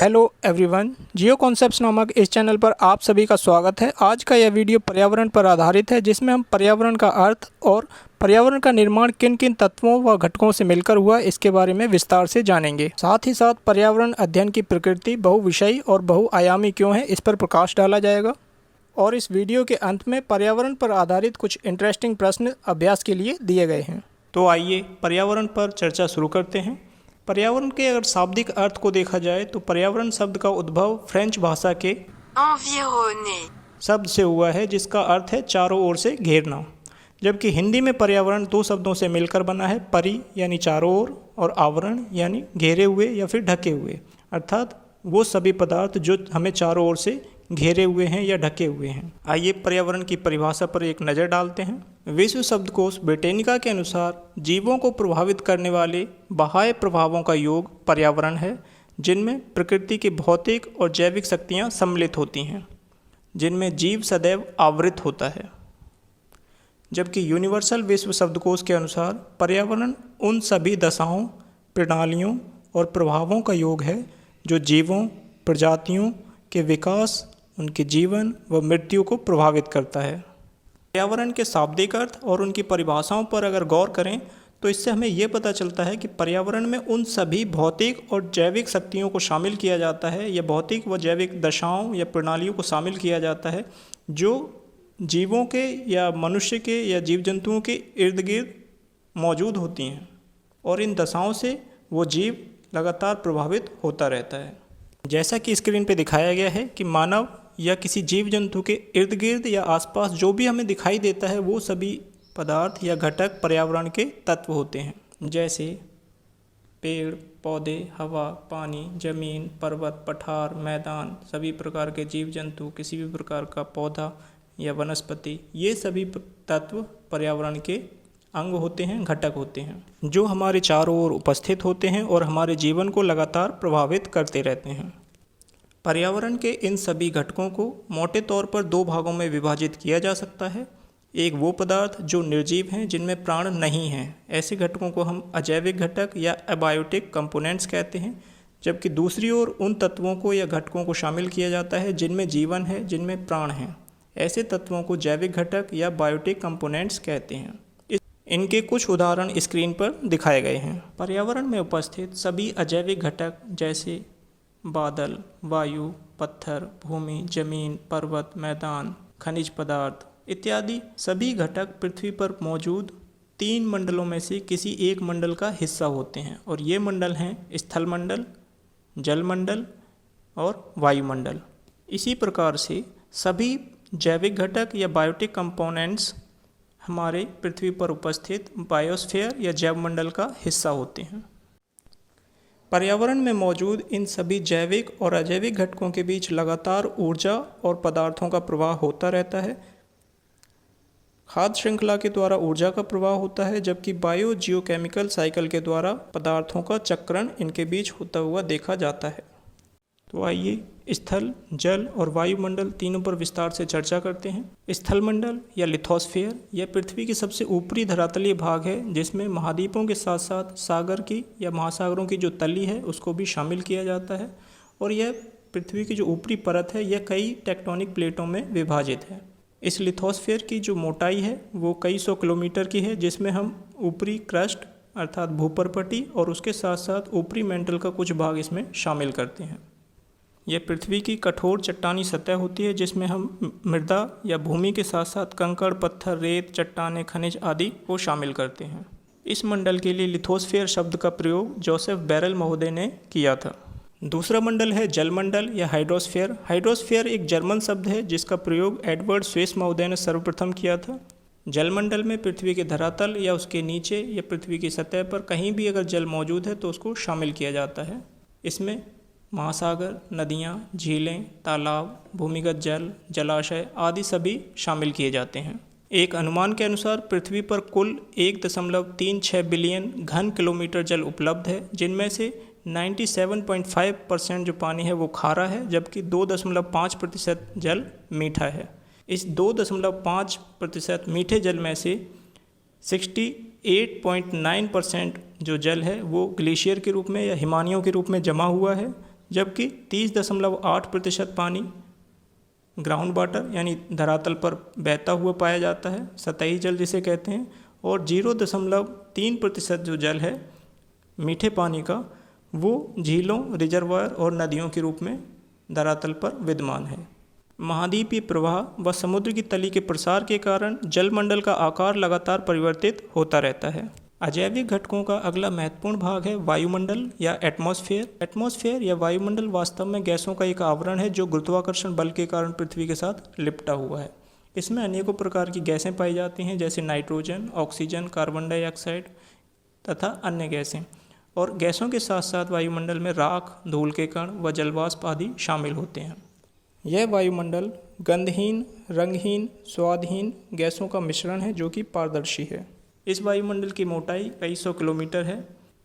Hello everyone, जियो concepts नामक इस channel पर आप सभी का स्वागत है। आज का यह वीडियो पर्यावरण पर आधारित है, जिसमें हम पर्यावरण का अर्थ और पर्यावरण का निर्माण किन किन तत्वों व घटकों से मिलकर हुआ इसके बारे में विस्तार से जानेंगे। साथ ही साथ पर्यावरण अध्ययन की प्रकृति बहुविषयी और बहुआयामी क्यों है, इस पर प्रकाश डाला जाएगा। और इस वीडियो के अंत में पर्यावरण पर आधारित कुछ इंटरेस्टिंग प्रश्न अभ्यास के लिए दिए गए हैं। तो आइए पर्यावरण पर चर्चा शुरू करते हैं। पर्यावरण के अगर शाब्दिक अर्थ को देखा जाए तो पर्यावरण शब्द का उद्भव फ्रेंच भाषा के environner, शब्द से हुआ है, जिसका अर्थ है चारों ओर से घेरना। जबकि हिंदी में पर्यावरण दो शब्दों से मिलकर बना है, परि यानी चारों ओर और आवरण यानी घेरे हुए या फिर ढके हुए, अर्थात वो सभी पदार्थ जो हमें चारों ओर से घेरे हुए हैं या ढके हुए हैं। आइए पर्यावरण की परिभाषा पर एक नज़र डालते हैं। विश्व शब्दकोश ब्रिटेनिका के अनुसार जीवों को प्रभावित करने वाले बाह्य प्रभावों का योग पर्यावरण है, जिनमें प्रकृति की भौतिक और जैविक शक्तियाँ सम्मिलित होती हैं, जिनमें जीव सदैव आवृत होता है। जबकि यूनिवर्सल विश्व शब्दकोश के अनुसार पर्यावरण उन सभी दशाओं, प्रणालियों और प्रभावों का योग है जो जीवों, प्रजातियों के विकास, उनके जीवन व मृत्यु को प्रभावित करता है। पर्यावरण के शाब्दिक अर्थ और उनकी परिभाषाओं पर अगर गौर करें तो इससे हमें ये पता चलता है कि पर्यावरण में उन सभी भौतिक और जैविक शक्तियों को शामिल किया जाता है, या भौतिक व जैविक दशाओं या प्रणालियों को शामिल किया जाता है जो जीवों के या मनुष्य के या जीव जंतुओं के इर्द गिर्द मौजूद होती हैं, और इन दशाओं से वो जीव लगातार प्रभावित होता रहता है। जैसा कि स्क्रीन पे दिखाया गया है कि मानव या किसी जीव जंतु के इर्द गिर्द या आसपास जो भी हमें दिखाई देता है वो सभी पदार्थ या घटक पर्यावरण के तत्व होते हैं, जैसे पेड़ पौधे, हवा, पानी, जमीन, पर्वत, पठार, मैदान, सभी प्रकार के जीव जंतु, किसी भी प्रकार का पौधा या वनस्पति, ये सभी तत्व पर्यावरण के अंग होते हैं, घटक होते हैं, जो हमारे चारों ओर उपस्थित होते हैं और हमारे जीवन को लगातार प्रभावित करते रहते हैं। पर्यावरण के इन सभी घटकों को मोटे तौर पर दो भागों में विभाजित किया जा सकता है। एक वो पदार्थ जो निर्जीव हैं, जिनमें प्राण नहीं हैं, ऐसे घटकों को हम अजैविक घटक या एबायोटिक कंपोनेंट्स कहते हैं। जबकि दूसरी ओर उन तत्वों को या घटकों को शामिल किया जाता है जिनमें जीवन है, जिनमें प्राण हैं, ऐसे तत्वों को जैविक घटक या बायोटिक कंपोनेंट्स कहते हैं। इनके कुछ उदाहरण स्क्रीन पर दिखाए गए हैं। पर्यावरण में उपस्थित सभी अजैविक घटक जैसे बादल, वायु, पत्थर, भूमि, जमीन, पर्वत, मैदान, खनिज पदार्थ इत्यादि सभी घटक पृथ्वी पर मौजूद 3 मंडलों में से किसी एक मंडल का हिस्सा होते हैं, और ये मंडल हैं स्थल मंडल, जल मंडल और वायुमंडल। इसी प्रकार से सभी जैविक घटक या बायोटिक कंपोनेंट्स हमारे पृथ्वी पर उपस्थित बायोस्फीयर या जैव मंडल का हिस्सा होते हैं। पर्यावरण में मौजूद इन सभी जैविक और अजैविक घटकों के बीच लगातार ऊर्जा और पदार्थों का प्रवाह होता रहता है। खाद्य श्रृंखला के द्वारा ऊर्जा का प्रवाह होता है, जबकि बायो जियोकेमिकल साइकिल के द्वारा पदार्थों का चक्रण इनके बीच होता हुआ देखा जाता है। तो आइए स्थल, जल और वायुमंडल तीनों पर विस्तार से चर्चा करते हैं। स्थल मंडल या लिथोस्फीयर यह पृथ्वी की सबसे ऊपरी धरातलीय भाग है, जिसमें महाद्वीपों के साथ साथ सागर की या महासागरों की जो तली है उसको भी शामिल किया जाता है, और यह पृथ्वी की जो ऊपरी परत है यह कई टेक्टोनिक प्लेटों में विभाजित है। इस लिथोस्फीयर की जो मोटाई है वो कई सौ किलोमीटर की है, जिसमें हम ऊपरी क्रस्ट अर्थात भूपरपट्टी और उसके साथ साथ ऊपरी मेंटल का कुछ भाग इसमें शामिल करते हैं। यह पृथ्वी की कठोर चट्टानी सतह होती है, जिसमें हम मृदा या भूमि के साथ साथ कंकड़, पत्थर, रेत, चट्टानें, खनिज आदि को शामिल करते हैं। इस मंडल के लिए लिथोस्फीयर शब्द का प्रयोग जोसेफ बैरल महोदय ने किया था। दूसरा मंडल है जलमंडल या हाइड्रोस्फीयर। हाइड्रोस्फीयर एक जर्मन शब्द है जिसका प्रयोग एडवर्ड स्विस महोदय ने सर्वप्रथम किया था। जलमंडल में पृथ्वी के धरातल या उसके नीचे या पृथ्वी की सतह पर कहीं भी अगर जल मौजूद है तो उसको शामिल किया जाता है। इसमें महासागर, नदियाँ, झीलें, तालाब, भूमिगत जल, जलाशय आदि सभी शामिल किए जाते हैं। एक अनुमान के अनुसार पृथ्वी पर कुल 1.36 बिलियन घन किलोमीटर जल उपलब्ध है, जिनमें से 97.5% जो पानी है वो खारा है, जबकि 2.5% जल मीठा है। इस 2.5% मीठे जल में से 68.9% जो जल है वो ग्लेशियर के रूप में या हिमानियों के रूप में जमा हुआ है, जबकि 30.8% पानी ग्राउंड वाटर यानी धरातल पर बहता हुआ पाया जाता है, सतही जल जिसे कहते हैं, और 0.3% जो जल है मीठे पानी का वो झीलों, रिजर्वायर और नदियों के रूप में धरातल पर विद्यमान है। महाद्वीपीय प्रवाह व समुद्र की तली के प्रसार के कारण जलमंडल का आकार लगातार परिवर्तित होता रहता है। अजैविक घटकों का अगला महत्वपूर्ण भाग है वायुमंडल या एटमॉस्फेयर। एटमॉस्फेयर या वायुमंडल वास्तव में गैसों का एक आवरण है जो गुरुत्वाकर्षण बल के कारण पृथ्वी के साथ लिपटा हुआ है। इसमें अनेकों प्रकार की गैसें पाई जाती हैं, जैसे नाइट्रोजन, ऑक्सीजन, कार्बन डाइऑक्साइड तथा अन्य गैसें। और गैसों के साथ साथ वायुमंडल में राख, धूल के कण व जलवाष्प आदि शामिल होते हैं। यह वायुमंडल गंधहीन, रंगहीन, स्वादहीन गैसों का मिश्रण है जो कि पारदर्शी है। इस वायुमंडल की मोटाई कई सौ किलोमीटर है,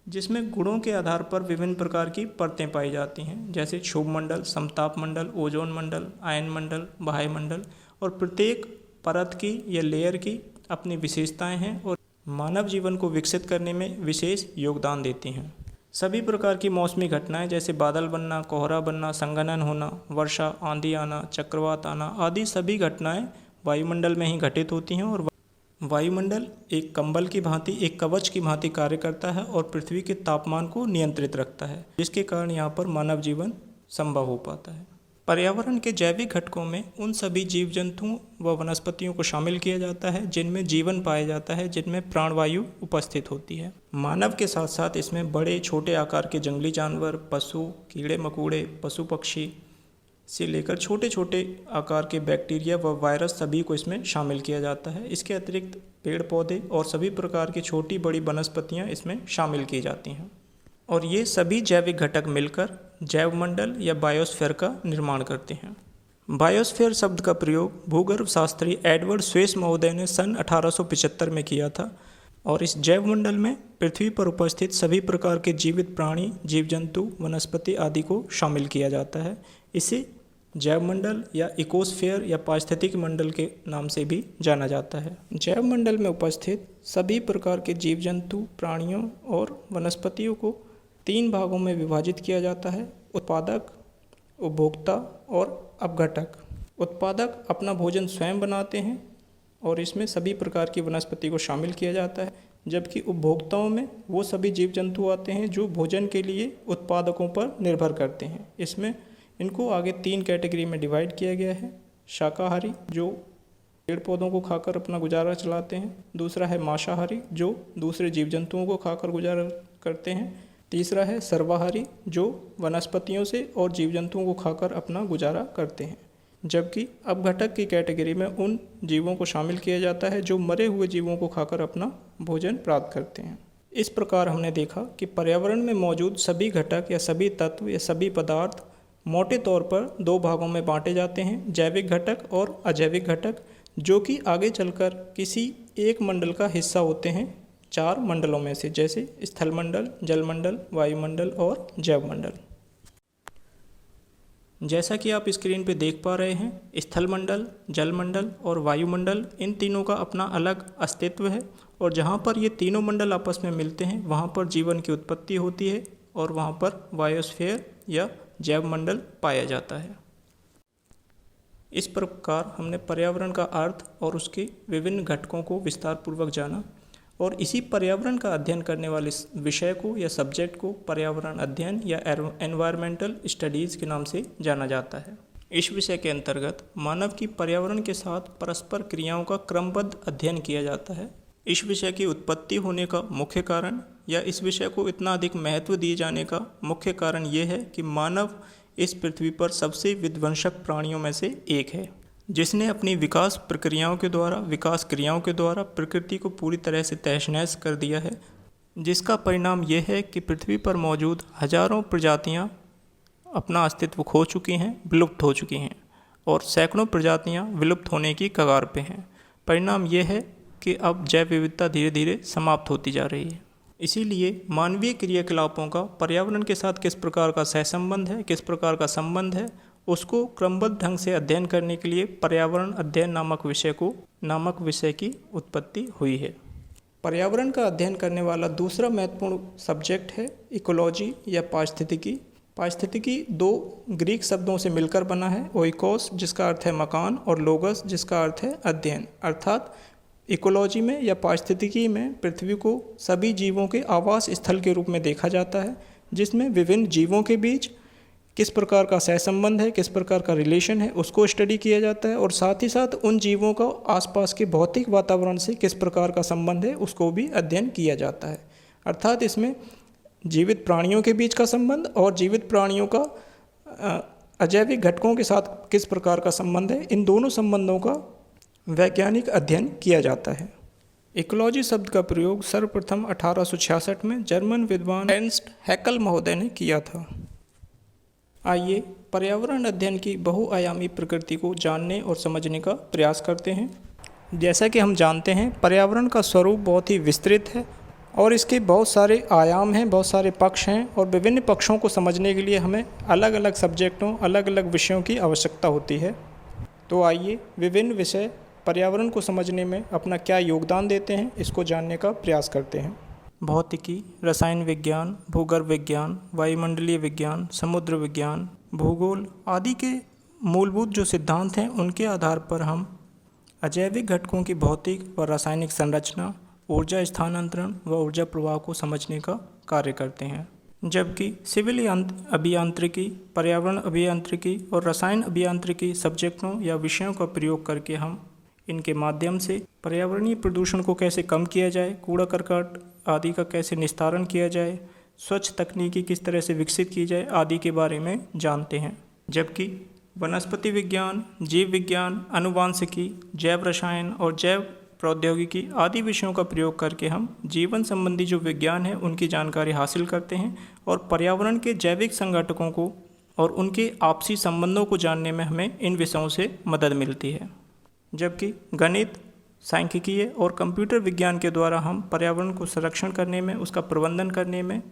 जिसमें गुणों के आधार पर विभिन्न प्रकार की परतें पाई जाती हैं, जैसे क्षोभ मंडल, समताप मंडल, ओजोन मंडल, आयन मंडल, बाह्य मंडल। और प्रत्येक परत की या लेयर की अपनी विशेषताएं हैं और मानव जीवन को विकसित करने में विशेष योगदान देती हैं। सभी प्रकार की मौसमी घटनाएं जैसे बादल बनना, कोहरा बनना, संघनन होना, वर्षा, आंधी आना, चक्रवात आना आदि सभी घटनाएं वायुमंडल में ही घटित होती हैं। और वायुमंडल एक कंबल की भांति, एक कवच की भांति कार्य करता है और पृथ्वी के तापमान को नियंत्रित रखता है, जिसके कारण यहाँ पर मानव जीवन संभव हो पाता है। पर्यावरण के जैविक घटकों में उन सभी जीव जंतुओं व वनस्पतियों को शामिल किया जाता है जिनमें जीवन पाया जाता है, जिनमें प्राणवायु उपस्थित होती है। मानव के साथ साथ इसमें बड़े छोटे आकार के जंगली जानवर, पशु, कीड़े मकोड़े, पशु पक्षी से लेकर छोटे छोटे आकार के बैक्टीरिया व वायरस सभी को इसमें शामिल किया जाता है। इसके अतिरिक्त पेड़ पौधे और सभी प्रकार की छोटी बड़ी वनस्पतियाँ इसमें शामिल की जाती हैं। और ये सभी जैविक घटक मिलकर जैवमंडल या बायोस्फीयर का निर्माण करते हैं। बायोस्फीयर शब्द का प्रयोग भूगर्भ शास्त्री एडवर्ड स्वेस महोदय ने सन 1875 में किया था। और इस जैवमंडल में पृथ्वी पर उपस्थित सभी प्रकार के जीवित प्राणी, जीव जंतु, वनस्पति आदि को शामिल किया जाता है। इसे जैवमंडल या इकोस्फीयर या पारिस्थितिक मंडल के नाम से भी जाना जाता है। जैवमंडल में उपस्थित सभी प्रकार के जीव जंतु, प्राणियों और वनस्पतियों को 3 भागों में विभाजित किया जाता है: उत्पादक, उपभोक्ता और अपघटक। उत्पादक अपना भोजन स्वयं बनाते हैं और इसमें सभी प्रकार की वनस्पति को शामिल किया जाता है, जबकि उपभोक्ताओं में वो सभी जीव जंतु आते हैं जो भोजन के लिए उत्पादकों पर निर्भर करते हैं। इसमें इनको आगे 3 कैटेगरी में डिवाइड किया गया है: शाकाहारी जो पेड़ पौधों को खाकर अपना गुजारा चलाते हैं, दूसरा है मांसाहारी जो दूसरे जीव जंतुओं को खाकर गुजारा करते हैं, तीसरा है सर्वाहारी जो वनस्पतियों से और जीव जंतुओं को खाकर अपना गुजारा करते हैं। जबकि अपघटक की कैटेगरी में उन जीवों को शामिल किया जाता है जो मरे हुए जीवों को खाकर अपना भोजन प्राप्त करते हैं। इस प्रकार हमने देखा कि पर्यावरण में मौजूद सभी घटक या सभी तत्व या सभी पदार्थ मोटे तौर पर 2 भागों में बांटे जाते हैं: जैविक घटक और अजैविक घटक, जो कि आगे चलकर किसी एक मंडल का हिस्सा होते हैं 4 मंडलों में से, जैसे स्थलमंडल, जलमंडल, वायुमंडल और जैवमंडल। जैसा कि आप स्क्रीन पे देख पा रहे हैं, स्थलमंडल, जलमंडल और वायुमंडल इन तीनों का अपना अलग अस्तित्व है और जहाँ पर ये तीनों मंडल आपस में मिलते हैं वहाँ पर जीवन की उत्पत्ति होती है और वहाँ पर बायोस्फीयर या जैवमंडल पाया जाता है। इस प्रकार हमने पर्यावरण का अर्थ और उसके विभिन्न घटकों को विस्तार पूर्वक जाना और इसी पर्यावरण का अध्ययन करने वाले विषय को या सब्जेक्ट को पर्यावरण अध्ययन या एनवायरमेंटल स्टडीज़ के नाम से जाना जाता है। इस विषय के अंतर्गत मानव की पर्यावरण के साथ परस्पर क्रियाओं का क्रमबद्ध अध्ययन किया जाता है। इस विषय की उत्पत्ति होने का मुख्य कारण या इस विषय को इतना अधिक महत्व दिए जाने का मुख्य कारण ये है कि मानव इस पृथ्वी पर सबसे विध्वंसक प्राणियों में से एक है, जिसने अपनी विकास प्रक्रियाओं के द्वारा, विकास क्रियाओं के द्वारा प्रकृति को पूरी तरह से तहस-नहस कर दिया है, जिसका परिणाम यह है कि पृथ्वी पर मौजूद हजारों प्रजातियां अपना अस्तित्व खो चुकी हैं, विलुप्त हो चुकी हैं और सैकड़ों प्रजातियां विलुप्त होने की कगार पे हैं। परिणाम यह है कि अब जैव विविधता धीरे धीरे समाप्त होती जा रही है। इसीलिए मानवीय क्रियाकलापों का पर्यावरण के साथ किस प्रकार का सहसंबंध है, किस प्रकार का संबंध है, उसको क्रमबद्ध ढंग से अध्ययन करने के लिए पर्यावरण अध्ययन नामक विषय की उत्पत्ति हुई है। पर्यावरण का अध्ययन करने वाला दूसरा महत्वपूर्ण सब्जेक्ट है इकोलॉजी या पारिस्थितिकी। पारिस्थितिकी दो ग्रीक शब्दों से मिलकर बना है, ओइकोस जिसका अर्थ है मकान और लोगस जिसका अर्थ है अध्ययन। अर्थात इकोलॉजी में या पारिस्थितिकी में पृथ्वी को सभी जीवों के आवास स्थल के रूप में देखा जाता है, जिसमें विभिन्न जीवों के बीच किस प्रकार का सहसंबंध है, किस प्रकार का रिलेशन है, उसको स्टडी किया जाता है और साथ ही साथ उन जीवों का आसपास के भौतिक वातावरण से किस प्रकार का संबंध है उसको भी अध्ययन किया जाता है। अर्थात इसमें जीवित प्राणियों के बीच का संबंध और जीवित प्राणियों का अजैविक घटकों के साथ किस प्रकार का संबंध है, इन दोनों संबंधों का वैज्ञानिक अध्ययन किया जाता है। इकोलॉजी शब्द का प्रयोग सर्वप्रथम 1866 में जर्मन विद्वान एर्नस्ट हैकल महोदय ने किया था। आइए पर्यावरण अध्ययन की बहुआयामी प्रकृति को जानने और समझने का प्रयास करते हैं। जैसा कि हम जानते हैं, पर्यावरण का स्वरूप बहुत ही विस्तृत है और इसके बहुत सारे आयाम हैं, बहुत सारे पक्ष हैं और विभिन्न पक्षों को समझने के लिए हमें अलग अलग सब्जेक्टों, अलग अलग विषयों की आवश्यकता होती है। तो आइए विभिन्न विषय पर्यावरण को समझने में अपना क्या योगदान देते हैं, इसको जानने का प्रयास करते हैं। भौतिकी, रसायन विज्ञान, भूगर्भ विज्ञान, वायुमंडलीय विज्ञान, समुद्र विज्ञान, भूगोल आदि के मूलभूत जो सिद्धांत हैं उनके आधार पर हम अजैविक घटकों की भौतिक व रासायनिक संरचना, ऊर्जा स्थानांतरण व ऊर्जा प्रवाह को समझने का कार्य करते हैं। जबकि सिविल अभियांत्रिकी, पर्यावरण अभियांत्रिकी और रसायन अभियांत्रिकी सब्जेक्टों या विषयों का प्रयोग करके हम इनके माध्यम से पर्यावरणीय प्रदूषण को कैसे कम किया जाए, कूड़ा करकट आदि का कैसे निस्तारण किया जाए, स्वच्छ तकनीकी किस तरह से विकसित की जाए आदि के बारे में जानते हैं। जबकि वनस्पति विज्ञान, जीव विज्ञान, आनुवांशिकी, जैव रसायन और जैव प्रौद्योगिकी आदि विषयों का प्रयोग करके हम जीवन संबंधी जो विज्ञान है उनकी जानकारी हासिल करते हैं और पर्यावरण के जैविक संघटकों को और उनके आपसी संबंधों को जानने में हमें इन विषयों से मदद मिलती है। जबकि गणित, सांख्यिकीय और कंप्यूटर विज्ञान के द्वारा हम पर्यावरण को संरक्षण करने में, उसका प्रबंधन करने में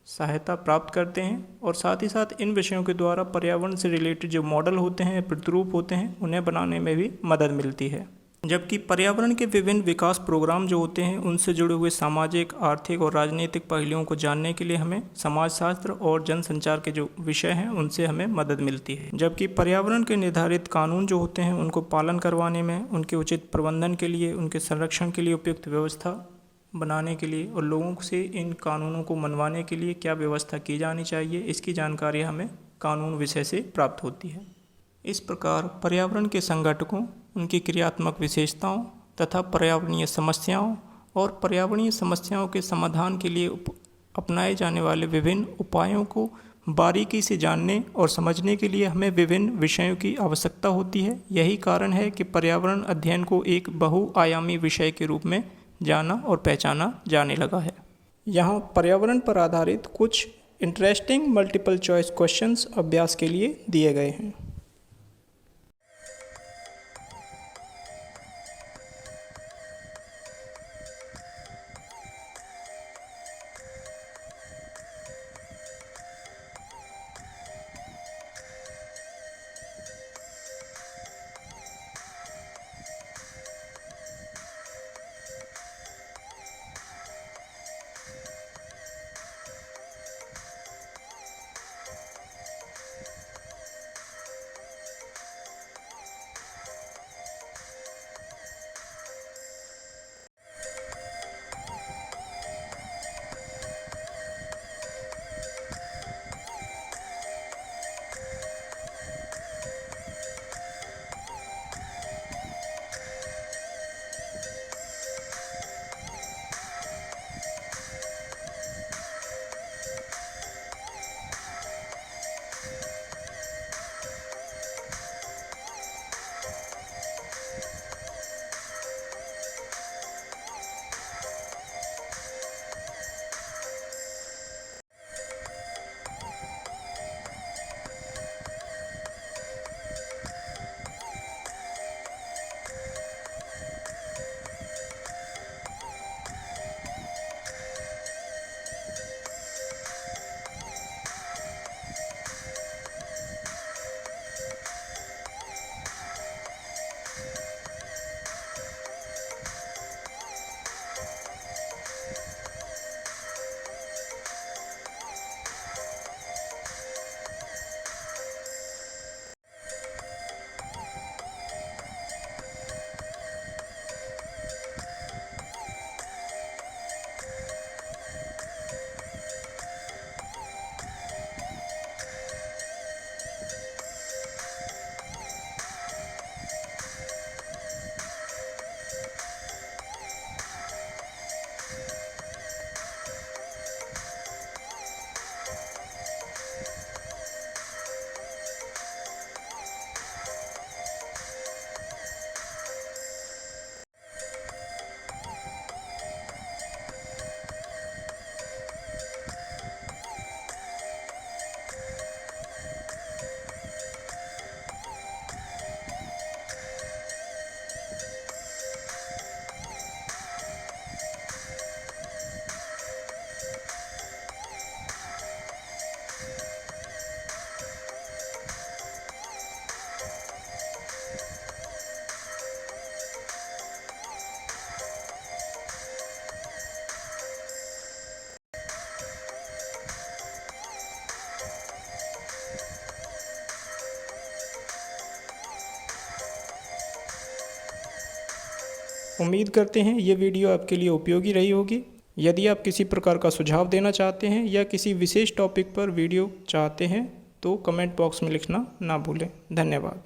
सहायता प्राप्त करते हैं और साथ ही साथ इन विषयों के द्वारा पर्यावरण से रिलेटेड जो मॉडल होते हैं, प्रतिरूप होते हैं, उन्हें बनाने में भी मदद मिलती है। जबकि पर्यावरण के विभिन्न विकास प्रोग्राम जो होते हैं उनसे जुड़े हुए सामाजिक, आर्थिक और राजनीतिक पहलुओं को जानने के लिए हमें समाजशास्त्र और जनसंचार के जो विषय हैं उनसे हमें मदद मिलती है। जबकि पर्यावरण के निर्धारित कानून जो होते हैं उनको पालन करवाने में, उनके उचित प्रबंधन के लिए, उनके संरक्षण के लिए उपयुक्त व्यवस्था बनाने के लिए और लोगों से इन कानूनों को मनवाने के लिए क्या व्यवस्था की जानी चाहिए, इसकी जानकारी हमें कानून विषय से प्राप्त होती है। इस प्रकार पर्यावरण के संघटकों, उनकी क्रियात्मक विशेषताओं तथा पर्यावरणीय समस्याओं और पर्यावरणीय समस्याओं के समाधान के लिए अपनाए जाने वाले विभिन्न उपायों को बारीकी से जानने और समझने के लिए हमें विभिन्न विषयों की आवश्यकता होती है। यही कारण है कि पर्यावरण अध्ययन को एक बहुआयामी विषय के रूप में जाना और पहचाना जाने लगा है। यहाँ पर्यावरण पर आधारित कुछ इंटरेस्टिंग मल्टीपल चॉइस क्वेश्चंस अभ्यास के लिए दिए गए हैं। उम्मीद करते हैं ये वीडियो आपके लिए उपयोगी रही होगी। यदि आप किसी प्रकार का सुझाव देना चाहते हैं या किसी विशेष टॉपिक पर वीडियो चाहते हैं तो कमेंट बॉक्स में लिखना ना भूलें। धन्यवाद।